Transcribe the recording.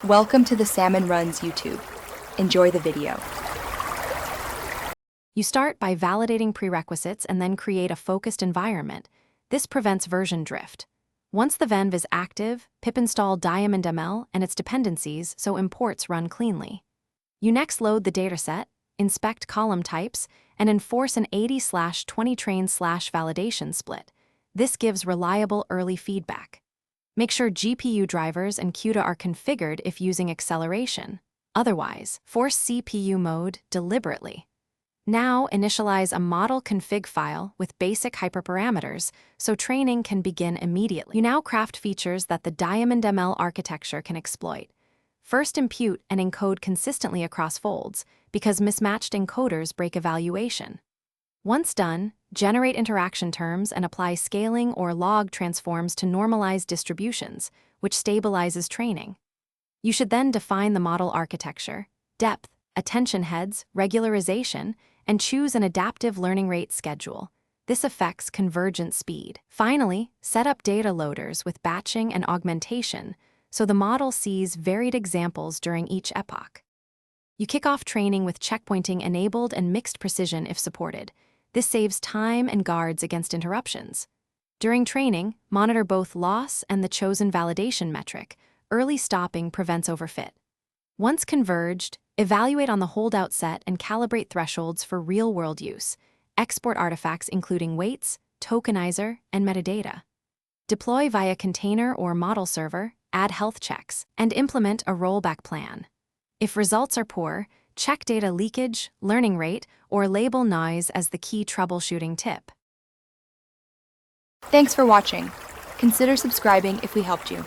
Welcome to the Salmon Runs YouTube. Enjoy the video. You start by validating prerequisites and then create a focused environment. This prevents version drift. Once the venv is active, pip install DiamondML and its dependencies so imports run cleanly. You next load the dataset, inspect column types, and enforce an 80/20 train/validation split. This gives reliable early feedback. Make sure GPU drivers and CUDA are configured if using acceleration. Otherwise, force CPU mode deliberately. Now initialize a model config file with basic hyperparameters so training can begin immediately. You now craft features that the DiamondML architecture can exploit. First, impute and encode consistently across folds, because mismatched encoders break evaluation. Once done, generate interaction terms and apply scaling or log transforms to normalize distributions, which stabilizes training. You should then define the model architecture, depth, attention heads, regularization, and choose an adaptive learning rate schedule. This affects convergent speed. Finally, set up data loaders with batching and augmentation so the model sees varied examples during each epoch. You kick off training with checkpointing enabled and mixed precision if supported. This saves time and guards against interruptions. During training, monitor both loss and the chosen validation metric. Early stopping prevents overfit. Once converged, evaluate on the holdout set and calibrate thresholds for real-world use. Export artifacts including weights, tokenizer, and metadata. Deploy via container or model server, add health checks, and implement a rollback plan. If results are poor, check data leakage, learning rate, or label noise as the key troubleshooting tip. Thanks for watching. Consider subscribing if we helped you.